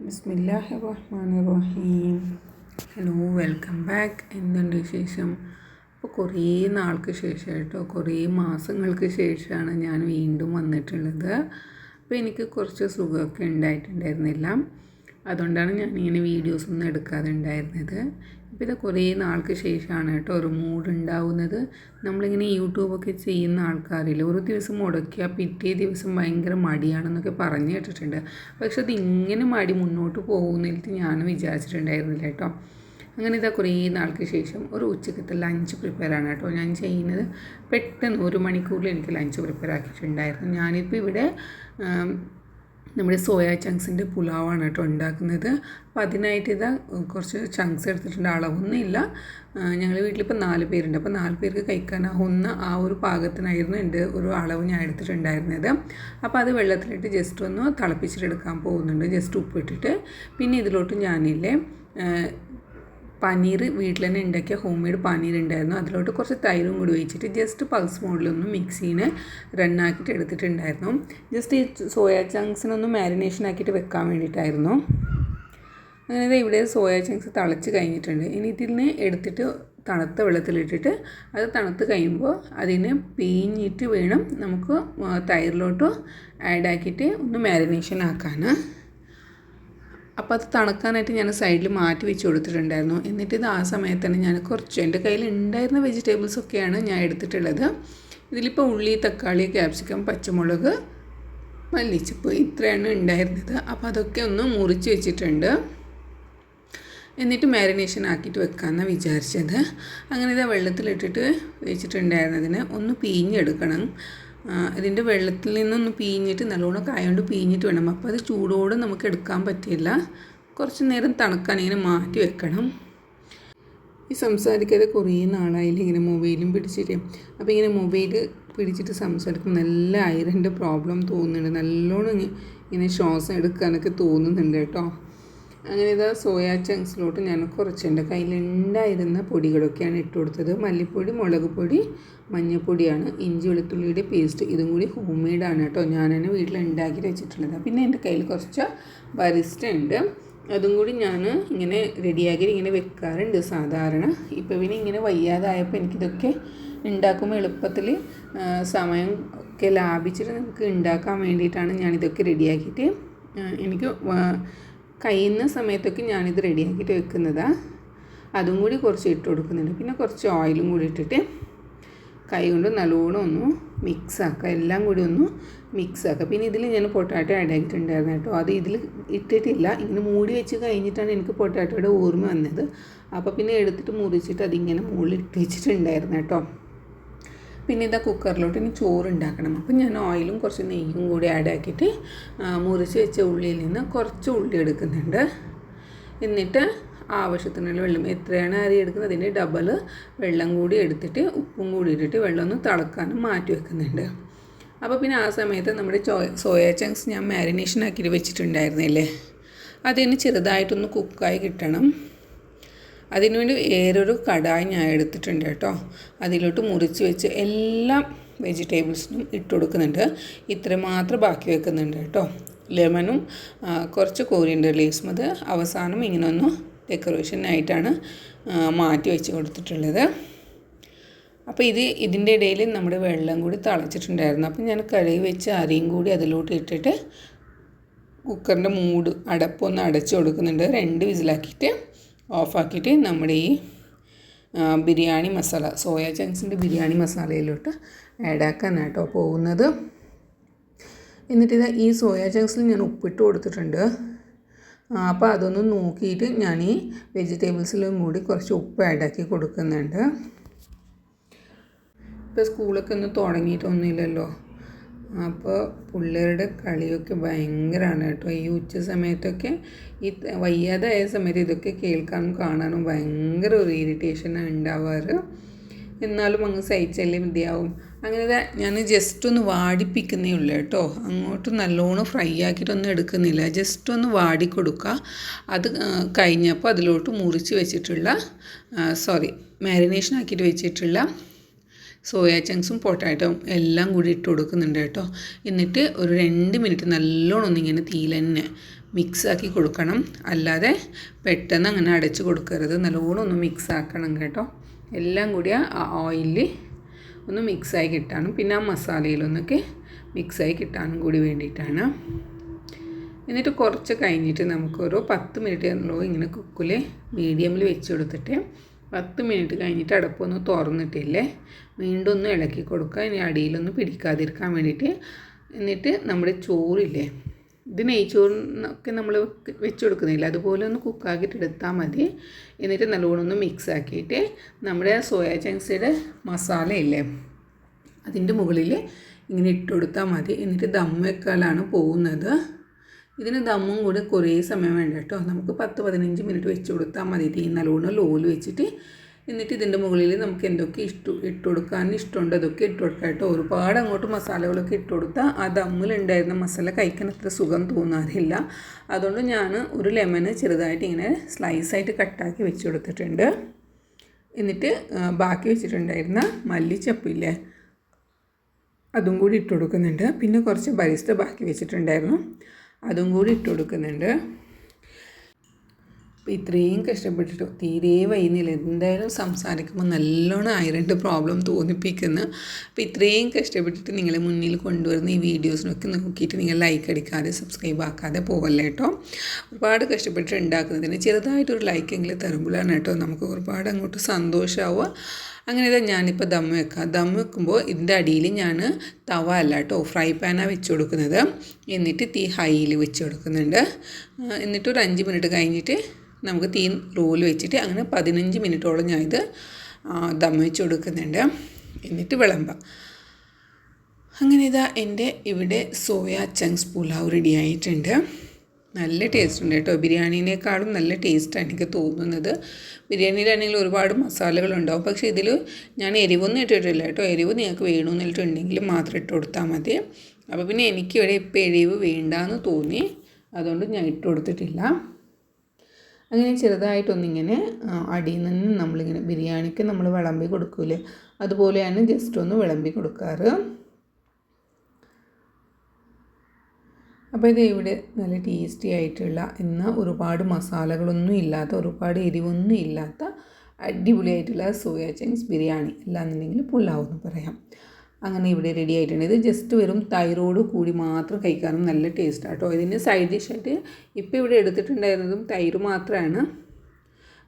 ബിസ്മില്ലാഹിർ റഹ്മാനിർ റഹീം. Hello, welcome back. എന്തുണ്ട് വിശേഷം? അപ്പോൾ കുറേ നാൾക്ക് ശേഷം കേട്ടോ, കുറേ മാസങ്ങൾക്ക് ശേഷമാണ് ഞാൻ വീണ്ടും വന്നിട്ടുള്ളത്. അപ്പോൾ എനിക്ക് കുറച്ച് സുഖമൊക്കെ ഉണ്ടായിട്ടുണ്ടായിരുന്നില്ല. അതുകൊണ്ടാണ് ഞാനിങ്ങനെ വീഡിയോസൊന്നും എടുക്കാതെ ഉണ്ടായിരുന്നത്. ഇപ്പോൾ ഇത് കുറേ നാൾക്ക് ശേഷമാണ് കേട്ടോ ഒരു മൂഡ് ഉണ്ടാവുന്നത്. നമ്മളിങ്ങനെ യൂട്യൂബൊക്കെ ചെയ്യുന്ന ആൾക്കാരിൽ ഒരു ദിവസം മുടക്കിയാൽ പിറ്റേ ദിവസം ഭയങ്കര മടിയാണെന്നൊക്കെ പറഞ്ഞു കേട്ടിട്ടുണ്ട്. പക്ഷെ അതിങ്ങനെ മടി മുന്നോട്ട് പോകുന്നിട്ട് ഞാൻ വിചാരിച്ചിട്ടുണ്ടായിരുന്നില്ല കേട്ടോ. അങ്ങനെ ഇതാ കുറേ നാൾക്ക് ശേഷം ഒരു ഉച്ചക്കത്തെ ലഞ്ച് പ്രിപ്പയറാണ് കേട്ടോ ഞാൻ ചെയ്യുന്നത്. പെട്ടെന്ന് 1 മണിക്കൂറിൽ എനിക്ക് ലഞ്ച് പ്രിപ്പയർ ആക്കിയിട്ടുണ്ടായിരുന്നു. ഞാനിപ്പോൾ ഇവിടെ നമ്മുടെ സോയ ചങ്ക്സിൻ്റെ പുലാവാണ് കേട്ടോ ഉണ്ടാക്കുന്നത്. അപ്പോൾ അതിനായിട്ട് ഇതാ കുറച്ച് ചങ്ക്സ് എടുത്തിട്ടുണ്ട്. അളവൊന്നുമില്ല. ഞങ്ങൾ വീട്ടിലിപ്പോൾ 4 പേരുണ്ട്. അപ്പോൾ 4 പേർക്ക് കഴിക്കാനാവുന്ന ആ ഒരു പാകത്തിനായിരുന്നു എൻ്റെ ഒരു അളവ് ഞാൻ എടുത്തിട്ടുണ്ടായിരുന്നത്. അപ്പോൾ അത് വെള്ളത്തിലിട്ട് ജസ്റ്റ് ഒന്ന് തിളപ്പിച്ചിട്ടെടുക്കാൻ പോകുന്നുണ്ട്, ജസ്റ്റ് ഉപ്പിട്ടിട്ട്. പിന്നെ ഇതിലോട്ട് ഞാനില്ലേ പനീർ വീട്ടിൽ തന്നെ ഉണ്ടാക്കിയ ഹോം മെയ്ഡ് പനീർ ഉണ്ടായിരുന്നു. അതിലോട്ട് കുറച്ച് തൈരും കൂടി ഒഴിച്ചിട്ട് ജസ്റ്റ് പൾസ് മോഡിലൊന്ന് മിക്സിനെ റണ്ണാക്കിയിട്ട് എടുത്തിട്ടുണ്ടായിരുന്നു. ജസ്റ്റ് ഈ സോയ ചങ്ക്സിനൊന്ന് മാരിനേഷൻ ആക്കിയിട്ട് വെക്കാൻ വേണ്ടിയിട്ടായിരുന്നു. അങ്ങനെ ഇവിടെ സോയ ചങ്ക്സ് തിളച്ച് കഴിഞ്ഞിട്ടുണ്ട്. ഇനി ഇതിൽ നിന്ന് എടുത്തിട്ട് തണുത്ത വെള്ളത്തിലിട്ടിട്ട് അത് തണുത്ത് കഴിയുമ്പോൾ അതിനെ പിഴിഞ്ഞിട്ട് വേണം നമുക്ക് തൈരിലോട്ട് ആഡാക്കിയിട്ട് ഒന്ന് മാരിനേഷൻ ആക്കാൻ. അപ്പോൾ അത് തണുക്കാനായിട്ട് ഞാൻ സൈഡിൽ മാറ്റി വെച്ച് കൊടുത്തിട്ടുണ്ടായിരുന്നു. എന്നിട്ട് ഇത് ആ സമയത്ത് തന്നെ ഞാൻ കുറച്ച് എൻ്റെ കയ്യിൽ ഉണ്ടായിരുന്ന വെജിറ്റബിൾസൊക്കെയാണ് ഞാൻ എടുത്തിട്ടുള്ളത്. ഇതിലിപ്പോൾ ഉള്ളി, തക്കാളി, ക്യാപ്സിക്കം, പച്ചമുളക്, മല്ലിച്ചപ്പ് ഇത്രയാണ് ഉണ്ടായിരുന്നത്. അപ്പോൾ അതൊക്കെ ഒന്ന് മുറിച്ച് വെച്ചിട്ടുണ്ട്. എന്നിട്ട് മാരിനേഷൻ ആക്കിയിട്ട് വെക്കാമെന്നാണ് വിചാരിച്ചത്. അങ്ങനെ ഇതാ വെള്ളത്തിലിട്ടിട്ട് വെച്ചിട്ടുണ്ടായിരുന്നതിന് ഒന്ന് പിഴിഞ്ഞെടുക്കണം. ഇതിൻ്റെ വെള്ളത്തിൽ നിന്നൊന്ന് പിഴിഞ്ഞിട്ട് നല്ലോണം കായോണ്ട് പിഴിഞ്ഞിട്ട് വേണം. അപ്പോൾ അത് ചൂടോടെ നമുക്ക് എടുക്കാൻ പറ്റില്ല. കുറച്ച് നേരം തണുക്കാൻ ഇങ്ങനെ മാറ്റി വെക്കണം. ഈ സംസാരിക്കാതെ കുറേ നാളായില്ല ഇങ്ങനെ മൊബൈലും പിടിച്ചിട്ട്. അപ്പോൾ ഇങ്ങനെ മൊബൈൽ പിടിച്ചിട്ട് സംസാരിക്കുമ്പോൾ നല്ല ഐറൻ്റെ പ്രോബ്ലം തോന്നുന്നുണ്ട്. നല്ലോണം ഇങ്ങനെ ശ്വാസം എടുക്കാനൊക്കെ തോന്നുന്നുണ്ട് കേട്ടോ. അങ്ങനെ ഇതാ സോയ ചങ്ക്സിലോട്ട് ഞാൻ കുറച്ച് എൻ്റെ കയ്യിലുണ്ടായിരുന്ന പൊടികളൊക്കെയാണ് ഇട്ട് കൊടുത്തത്. മല്ലിപ്പൊടി, മുളക് പൊടി, മഞ്ഞൾപ്പൊടിയാണ്, ഇഞ്ചി വെളുത്തുള്ളിയുടെ പേസ്റ്റ്. ഇതും കൂടി ഹോം മെയ്ഡാണ് കേട്ടോ, ഞാൻ തന്നെ വീട്ടിൽ ഉണ്ടാക്കി വെച്ചിട്ടുള്ളത്. പിന്നെ എൻ്റെ കയ്യിൽ കുറച്ച് ബരിസ്റ്റ ഉണ്ട്. അതും കൂടി ഞാൻ ഇങ്ങനെ റെഡിയാക്കി ഇങ്ങനെ വെക്കാറുണ്ട് സാധാരണ. ഇപ്പോൾ പിന്നെ ഇങ്ങനെ വയ്യാതായപ്പോൾ എനിക്കിതൊക്കെ ഉണ്ടാക്കുമ്പോൾ എളുപ്പത്തിൽ സമയം ഒക്കെ ലാഭിച്ചിട്ട് നമുക്ക് ഉണ്ടാക്കാൻ വേണ്ടിയിട്ടാണ് ഞാനിതൊക്കെ റെഡിയാക്കിയിട്ട് എനിക്ക് കഴിയുന്ന സമയത്തൊക്കെ ഞാനിത് റെഡിയാക്കിയിട്ട് വെക്കുന്നതാണ്. അതും കൂടി കുറച്ച് ഇട്ട് കൊടുക്കുന്നുണ്ട്. പിന്നെ കുറച്ച് ഓയിലും കൂടി ഇട്ടിട്ട് കൈ കൊണ്ട് നല്ലോണം ഒന്ന് മിക്സാക്കുക, എല്ലാം കൂടി ഒന്ന് മിക്സാക്കുക. പിന്നെ ഇതിൽ ഞാൻ പൊട്ടാറ്റോ ആഡ് ആക്കിയിട്ടുണ്ടായിരുന്നു കേട്ടോ. അത് ഇതിൽ ഇട്ടിട്ടില്ല. ഇങ്ങനെ മൂടി വെച്ച് കഴിഞ്ഞിട്ടാണ് എനിക്ക് പൊട്ടാറ്റോയുടെ ഓർമ്മ വന്നത്. അപ്പോൾ പിന്നെ എടുത്തിട്ട് മുറിച്ചിട്ട് അതിങ്ങനെ മുകളിൽ ഇട്ട് വെച്ചിട്ടുണ്ടായിരുന്നു കേട്ടോ. പിന്നെ ഇതാ കുക്കറിലോട്ട് ഇനി ചോറ് ഉണ്ടാക്കണം. അപ്പം ഞാൻ ഓയിലും കുറച്ച് നെയ്യും കൂടി ആഡ് ആക്കിയിട്ട് മുറിച്ച് വെച്ച ഉള്ളിയിൽ നിന്ന് കുറച്ച് ഉള്ളി എടുക്കുന്നുണ്ട്. എന്നിട്ട് ആവശ്യത്തിനുള്ള വെള്ളം, എത്രയാണ് അരി എടുക്കുന്നത് അതിൻ്റെ ഡബിൾ വെള്ളം കൂടി എടുത്തിട്ട് ഉപ്പും കൂടി ഇട്ടിട്ട് വെള്ളം ഒന്ന് തിളക്കാനും മാറ്റി വെക്കുന്നുണ്ട്. അപ്പോൾ പിന്നെ ആ സമയത്ത് നമ്മുടെ സോയ ചങ്ക്സ് ഞാൻ മാരിനേഷൻ ആക്കിയിട്ട് വെച്ചിട്ടുണ്ടായിരുന്നില്ലേ, അതിന് ചെറുതായിട്ടൊന്ന് കുക്കായി കിട്ടണം. അതിനുവേണ്ടി വേറൊരു കടായി ഞാൻ എടുത്തിട്ടുണ്ട് കേട്ടോ. അതിലോട്ട് മുറിച്ച് വെച്ച് എല്ലാ വെജിറ്റബിൾസിനും ഇട്ട് കൊടുക്കുന്നുണ്ട്. ഇത്ര മാത്രം ബാക്കി വെക്കുന്നുണ്ട് കേട്ടോ. ലെമണും കുറച്ച് കോരിയൻഡർ ലീവ്സും അത് അവസാനം ഇങ്ങനെ ഒന്ന് ഡെക്കറേഷനായിട്ടാണ് മാറ്റി വെച്ച് കൊടുത്തിട്ടുള്ളത്. അപ്പോൾ ഇതിൻ്റെ ഇടയിൽ നമ്മുടെ വെള്ളം കൂടി തിളച്ചിട്ടുണ്ടായിരുന്നു. അപ്പോൾ ഞാൻ കഴുകി വെച്ച് അരിയും കൂടി അതിലോട്ട് ഇട്ടിട്ട് കുക്കറിൻ്റെ അടപ്പൊന്ന് അടച്ച് കൊടുക്കുന്നുണ്ട്. 2 വിസിലാക്കിയിട്ട് ഓഫാക്കിയിട്ട് നമ്മുടെ ഈ ബിരിയാണി മസാല, സോയ ചങ്ക്സിൻ്റെ ബിരിയാണി മസാലയിലോട്ട് ആഡാക്കാൻ കേട്ടോ പോകുന്നത്. എന്നിട്ട് ഈ സോയ ചങ്ക്സിൽ ഞാൻ ഉപ്പിട്ട് കൊടുത്തിട്ടുണ്ട്. അപ്പോൾ അതൊന്ന് നോക്കിയിട്ട് ഞാൻ ഈ വെജിറ്റബിൾസിലും കൂടി കുറച്ച് ഉപ്പ് ആഡാക്കി കൊടുക്കുന്നുണ്ട്. ഇപ്പോൾ സ്കൂളൊക്കെ ഒന്നും തുടങ്ങിയിട്ടൊന്നുമില്ലല്ലോ. അപ്പോൾ പിള്ളേരുടെ കളിയൊക്കെ ഭയങ്കരമാണ് കേട്ടോ. ഈ ഉച്ച സമയത്തൊക്കെ ഈ വയ്യാതായ സമയത്ത് ഇതൊക്കെ കേൾക്കാനും കാണാനും ഭയങ്കര ഒരു ഇറിറ്റേഷനാണ് ഉണ്ടാവാറ്. എന്നാലും അങ്ങ് സഹിച്ചല്ലേ മതിയാവും. അങ്ങനെ ഞാൻ ജസ്റ്റ് ഒന്ന് വാടിപ്പിക്കുന്നേ ഉള്ളൂ കേട്ടോ. അങ്ങോട്ട് നല്ലോണം ഫ്രൈ ആക്കിയിട്ടൊന്നും എടുക്കുന്നില്ല, ജസ്റ്റ് ഒന്ന് വാടിക്കൊടുക്കുക. അത് കഴിഞ്ഞപ്പോൾ അതിലോട്ട് മുറിച്ച് വെച്ചിട്ടുള്ള മാരിനേഷൻ ആക്കിയിട്ട് വെച്ചിട്ടുള്ള സോയ ചങ്ക്സും പൊട്ടാറ്റോയും എല്ലാം കൂടി ഇട്ട് കൊടുക്കുന്നുണ്ട് കേട്ടോ. എന്നിട്ട് ഒരു 2 മിനിറ്റ് നല്ലോണം ഒന്നിങ്ങനെ തീയിൽ തന്നെ മിക്സാക്കി കൊടുക്കണം. അല്ലാതെ പെട്ടെന്ന് അങ്ങനെ അടച്ച് കൊടുക്കരുത്. നല്ലോണം ഒന്ന് മിക്സ് ആക്കണം കേട്ടോ. എല്ലാം കൂടി ആ ഓയിലിൽ ഒന്ന് മിക്സായി കിട്ടാനും പിന്നെ ആ മസാലയിലൊന്നൊക്കെ മിക്സായി കിട്ടാനും കൂടി വേണ്ടിയിട്ടാണ്. എന്നിട്ട് കുറച്ച് കഴിഞ്ഞിട്ട് നമുക്കൊരു 10 മിനിറ്റ് ഇങ്ങനെ കുക്കിൽ മീഡിയമിൽ വെച്ച് കൊടുത്തിട്ട് 10 മിനിറ്റ് കഴിഞ്ഞിട്ട് അടപ്പൊന്ന് തുറന്നിട്ടില്ലേ വീണ്ടും ഒന്ന് ഇളക്കി കൊടുക്കുക. ഇനി അടിയിലൊന്ന് പിടിക്കാതിരിക്കാൻ വേണ്ടിയിട്ട്. എന്നിട്ട് നമ്മുടെ ചോറില്ലേ, ഇത് നെയ്ച്ചോറിനൊക്കെ നമ്മൾ വെച്ച് കൊടുക്കുന്നില്ല, അതുപോലെ ഒന്ന് കുക്കാക്കിയിട്ട് എടുത്താൽ മതി. എന്നിട്ട് നല്ലോണം ഒന്ന് മിക്സ് ആക്കിയിട്ട് നമ്മുടെ സോയാ ചങ്ക്സിയുടെ മസാല ഇല്ലേ അതിൻ്റെ മുകളിൽ ഇങ്ങനെ ഇട്ട് കൊടുത്താൽ മതി. എന്നിട്ട് ദം വെക്കാനാണ് പോകുന്നത്. ഇതിന് ദമ്മും കൂടി കുറേ സമയം വേണ്ട കേട്ടോ. നമുക്ക് 10-15 മിനിറ്റ് വെച്ച് കൊടുത്താൽ മതി. തീ നല്ലോണം ലോല് വെച്ചിട്ട്. എന്നിട്ട് ഇതിൻ്റെ മുകളിൽ നമുക്ക് എന്തൊക്കെ ഇട്ട് കൊടുക്കാൻ ഇഷ്ടമുണ്ട് അതൊക്കെ ഇട്ട് കൊടുക്കാം കേട്ടോ. ഒരുപാട് അങ്ങോട്ട് മസാലകളൊക്കെ ഇട്ട് കൊടുത്താൽ ആ ദമ്മിലുണ്ടായിരുന്ന മസാല കഴിക്കാൻ അത്ര സുഖം തോന്നാറില്ല. അതുകൊണ്ട് ഞാൻ ഒരു ലെമൺ ചെറുതായിട്ട് ഇങ്ങനെ സ്ലൈസായിട്ട് കട്ടാക്കി വെച്ച് കൊടുത്തിട്ടുണ്ട്. എന്നിട്ട് ബാക്കി വെച്ചിട്ടുണ്ടായിരുന്ന മല്ലിച്ചപ്പില്ലേ അതും കൂടി ഇട്ട് കൊടുക്കുന്നുണ്ട്. പിന്നെ കുറച്ച് ബരിസ്റ്റ ബാക്കി വെച്ചിട്ടുണ്ടായിരുന്നു, അതും കൂടി ഇട്ട് കൊടുക്കുന്നുണ്ട്. അപ്പോൾ ഇത്രയും കഷ്ടപ്പെട്ടിട്ട് തീരെ വൈകുന്നില്ല. എന്തായാലും സംസാരിക്കുമ്പോൾ നല്ലോണം ആയിരണ്ട് പ്രോബ്ലം തോന്നിപ്പിക്കുന്നു. അപ്പോൾ ഇത്രയും കഷ്ടപ്പെട്ടിട്ട് നിങ്ങളെ മുന്നിൽ കൊണ്ടുവരുന്ന ഈ വീഡിയോസിനൊക്കെ നോക്കിയിട്ട് നിങ്ങൾ ലൈക്ക് അടിക്കാതെ സബ്സ്ക്രൈബ് ആക്കാതെ പോകല്ലേ കേട്ടോ. ഒരുപാട് കഷ്ടപ്പെട്ടിട്ട് ഉണ്ടാക്കുന്നതിന് ചെറുതായിട്ടൊരു ലൈക്കെങ്കിലും തരുമ്പോഴാണ് കേട്ടോ നമുക്ക് ഒരുപാട് അങ്ങോട്ട് സന്തോഷമാവുക. അങ്ങനെ ഇതാ ഞാനിപ്പോൾ ദം വെക്കാം. ദം വെക്കുമ്പോൾ ഇതിൻ്റെ അടിയിൽ ഞാൻ തവ അല്ല കേട്ടോ ഫ്രൈ പാനാണ് വെച്ച് കൊടുക്കുന്നത്. എന്നിട്ട് തീ ഹൈയിൽ വെച്ച് കൊടുക്കുന്നുണ്ട്. എന്നിട്ട് ഒരു 5 മിനിറ്റ് കഴിഞ്ഞിട്ട് നമുക്ക് തീ ലോയിൽ വെച്ചിട്ട് അങ്ങനെ 15 മിനിറ്റോളം ഞാൻ ഇത് ദം വെച്ച് കൊടുക്കുന്നുണ്ട്. എന്നിട്ട് വിളമ്പാം. അങ്ങനെ ഇതാ എൻ്റെ ഇവിടെ സോയ ചങ്ക്സ് പുലാവ് റെഡി ആയിട്ടുണ്ട്. നല്ല ടേസ്റ്റ് ഉണ്ട് കേട്ടോ. ബിരിയാണീനേക്കാളും നല്ല ടേസ്റ്റാണ് എനിക്ക് തോന്നുന്നത്. ബിരിയാണിയിലാണെങ്കിൽ ഒരുപാട് മസാലകളുണ്ടാവും, പക്ഷേ ഇതിൽ ഞാൻ എരിവൊന്നും ഇട്ടിട്ടില്ല കേട്ടോ. എരിവ് നിങ്ങൾക്ക് വേണമെന്നിട്ടുണ്ടെങ്കിൽ മാത്രം ഇട്ട് കൊടുത്താൽ മതി. അപ്പോൾ പിന്നെ എനിക്കിവിടെ ഇപ്പോൾ എരിവ് വേണ്ടാന്ന് തോന്നി, അതുകൊണ്ട് ഞാൻ ഇട്ട് കൊടുത്തിട്ടില്ല. അങ്ങനെ ചെറുതായിട്ടൊന്നിങ്ങനെ അടിയിൽ നിന്ന് നമ്മളിങ്ങനെ ബിരിയാണിക്ക് നമ്മൾ വിളമ്പി കൊടുക്കൂലേ അതുപോലെയാണ് ജസ്റ്റ് ഒന്ന് വിളമ്പി കൊടുക്കാറ്. അപ്പോൾ ഇത് ഇവിടെ നല്ല ടേസ്റ്റി ആയിട്ടുള്ള എന്നാൽ ഒരുപാട് മസാലകളൊന്നും ഇല്ലാത്ത ഒരുപാട് എരിവൊന്നും ഇല്ലാത്ത അടിപൊളിയായിട്ടുള്ള സോയ ചങ്ക്സ് ബിരിയാണി, അല്ലാന്നുണ്ടെങ്കിൽ പുലാവ് എന്ന് പറയാം. അങ്ങനെ ഇവിടെ റെഡി ആയിട്ടുണ്ട്. ഇത് ജസ്റ്റ് വെറും തൈരോട് കൂടി മാത്രം കഴിക്കാനും നല്ല ടേസ്റ്റാണ് കേട്ടോ. ഇതിന് സൈഡ് ഡിഷായിട്ട് ഇപ്പോൾ ഇവിടെ എടുത്തിട്ടുണ്ടായിരുന്നതും തൈര് മാത്രമാണ്,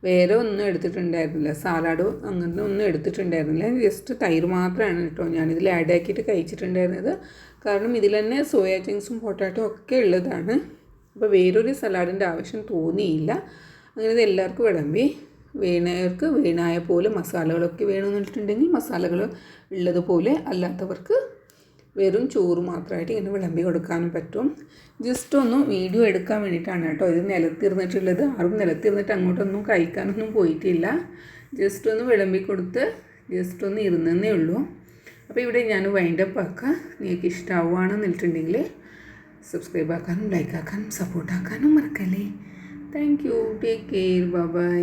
വേറെ ഒന്നും എടുത്തിട്ടുണ്ടായിരുന്നില്ല. സാലാഡോ അങ്ങനത്തെ ഒന്നും എടുത്തിട്ടുണ്ടായിരുന്നില്ല. ജസ്റ്റ് തൈര് മാത്രമാണ് കേട്ടോ ഞാനിതിൽ ആഡ് ആക്കിയിട്ട് കഴിച്ചിട്ടുണ്ടായിരുന്നത്. കാരണം ഇതിൽ തന്നെ സോയ ചങ്ക്സും പൊട്ടാറ്റോ ഒക്കെ ഉള്ളതാണ്. അപ്പോൾ വേറൊരു സലാഡിൻ്റെ ആവശ്യം തോന്നിയില്ല. അങ്ങനെ ഇത് എല്ലാവർക്കും വിളമ്പി. വേണവർക്ക് വേണായ പോലെ മസാലകളൊക്കെ വേണമെന്നിട്ടുണ്ടെങ്കിൽ മസാലകൾ ഉള്ളതുപോലെ, അല്ലാത്തവർക്ക് വെറും ചോറ് മാത്രമായിട്ട് ഇങ്ങനെ വിളമ്പി കൊടുക്കാനും പറ്റും. ജസ്റ്റ് ഒന്ന് വീഡിയോ എടുക്കാൻ വേണ്ടിയിട്ടാണ് കേട്ടോ ഇത് നിലത്തിരുന്നിട്ടുള്ളത്. ആരും നിലത്തിരുന്നിട്ട് അങ്ങോട്ടൊന്നും കഴിക്കാനൊന്നും പോയിട്ടില്ല. ജസ്റ്റ് ഒന്ന് വിളമ്പി കൊടുത്ത് ജസ്റ്റ് ഒന്ന് ഇരുന്നേ ഉള്ളൂ. അപ്പോൾ ഇവിടെ ഞാൻ വൈൻഡപ്പ് ആക്കാം. നിങ്ങൾക്ക് ഇഷ്ടമാവുകയാണെന്നിട്ടുണ്ടെങ്കിൽ സബ്സ്ക്രൈബ് ആക്കാനും ലൈക്ക് ആക്കാനും സപ്പോർട്ട് ആക്കാനും മറക്കല്ലേ. Thank you. Take care. By.